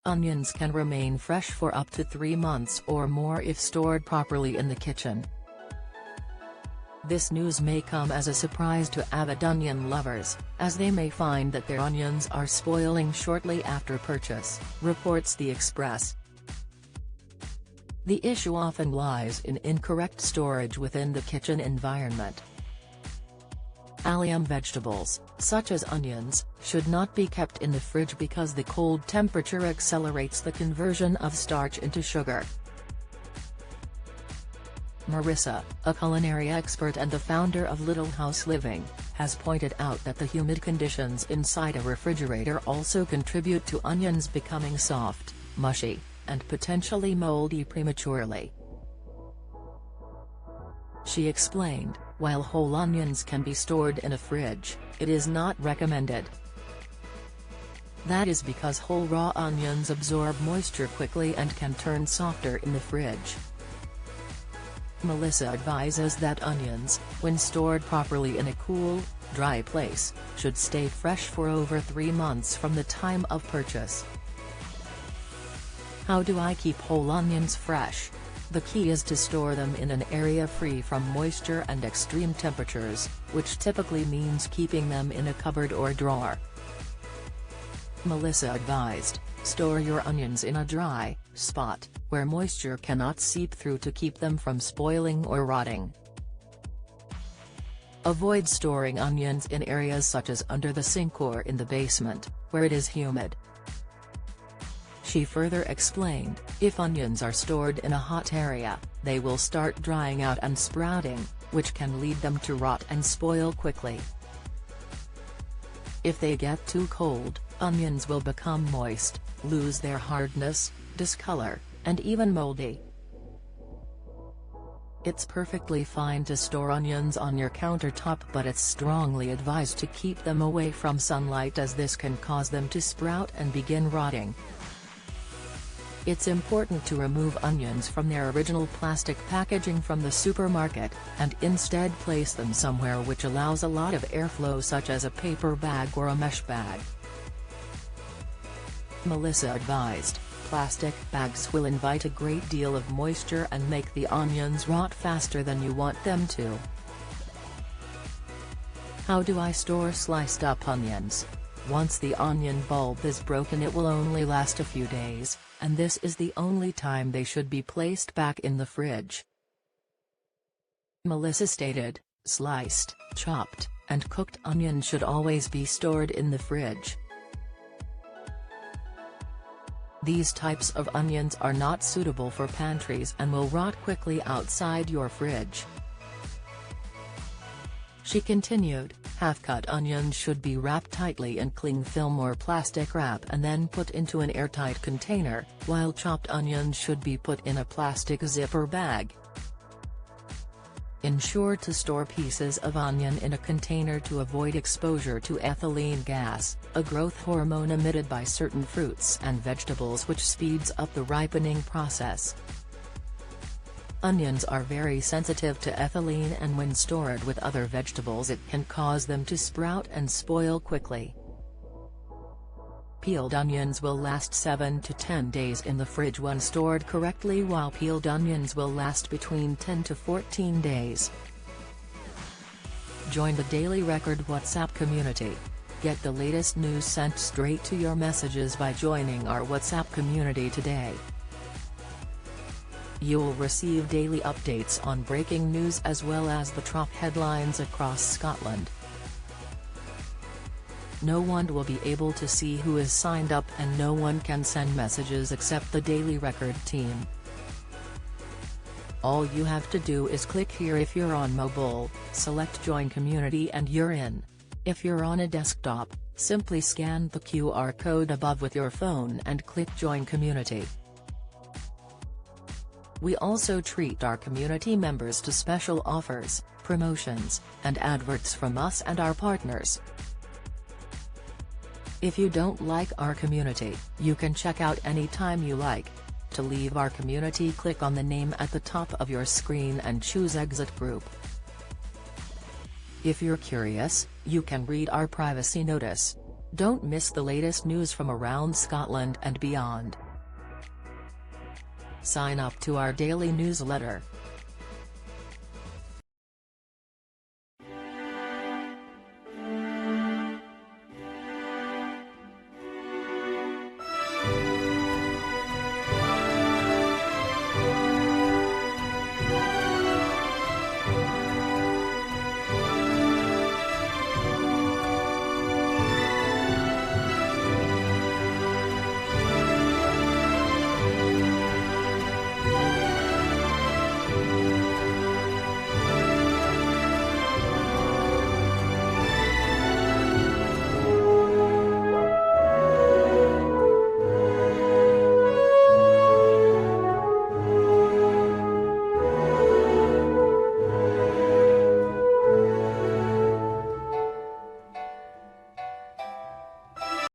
Onions can remain fresh for up to 3 months or more if stored properly in the kitchen. This news may come as a surprise to avid onion lovers, as they may find that their onions are spoiling shortly after purchase, reports The Express. The issue often lies in incorrect storage within the kitchen environment. Allium vegetables, such as onions, should not be kept in the fridge because the cold temperature accelerates the conversion of starch into sugar. Marissa, a culinary expert and the founder of Little House Living, has pointed out that the humid conditions inside a refrigerator also contribute to onions becoming soft, mushy, and potentially moldy prematurely. She explained, while whole onions can be stored in a fridge, it is not recommended. That is because whole raw onions absorb moisture quickly and can turn softer in the fridge. Melissa advises that onions, when stored properly in a cool, dry place, should stay fresh for over 3 months from the time of purchase. How do I keep whole onions fresh? The key is to store them in an area free from moisture and extreme temperatures, which typically means keeping them in a cupboard or drawer. Melissa advised, store your onions in a dry spot, where moisture cannot seep through to keep them from spoiling or rotting. Avoid storing onions in areas such as under the sink or in the basement, where it is humid. She further explained, if onions are stored in a hot area, they will start drying out and sprouting, which can lead them to rot and spoil quickly. If they get too cold, onions will become moist, lose their hardness, discolor, and even moldy. It's perfectly fine to store onions on your countertop, but it's strongly advised to keep them away from sunlight as this can cause them to sprout and begin rotting. It's important to remove onions from their original plastic packaging from the supermarket, and instead place them somewhere which allows a lot of airflow, such as a paper bag or a mesh bag. Melissa advised, plastic bags will invite a great deal of moisture and make the onions rot faster than you want them to. How do I store sliced up onions? Once the onion bulb is broken, it will only last a few days, and this is the only time they should be placed back in the fridge. Melissa stated, sliced, chopped, and cooked onions should always be stored in the fridge. These types of onions are not suitable for pantries and will rot quickly outside your fridge. She continued, half-cut onions should be wrapped tightly in cling film or plastic wrap and then put into an airtight container, while chopped onions should be put in a plastic zipper bag. Ensure to store pieces of onion in a container to avoid exposure to ethylene gas, a growth hormone emitted by certain fruits and vegetables which speeds up the ripening process. Onions are very sensitive to ethylene, and when stored with other vegetables it can cause them to sprout and spoil quickly. Peeled onions will last 7 to 10 days in the fridge when stored correctly, while peeled onions will last between 10 to 14 days. Join the Daily Record WhatsApp community. Get the latest news sent straight to your messages by joining our WhatsApp community today. You'll receive daily updates on breaking news as well as the top headlines across Scotland. No one will be able to see who is signed up, and no one can send messages except the Daily Record team. All you have to do is click here if you're on mobile, select Join Community and you're in. If you're on a desktop, simply scan the QR code above with your phone and click Join Community. We also treat our community members to special offers, promotions, and adverts from us and our partners. If you don't like our community, you can check out anytime you like. To leave our community, click on the name at the top of your screen and choose Exit Group. If you're curious, you can read our privacy notice. Don't miss the latest news from around Scotland and beyond. Sign up to our daily newsletter.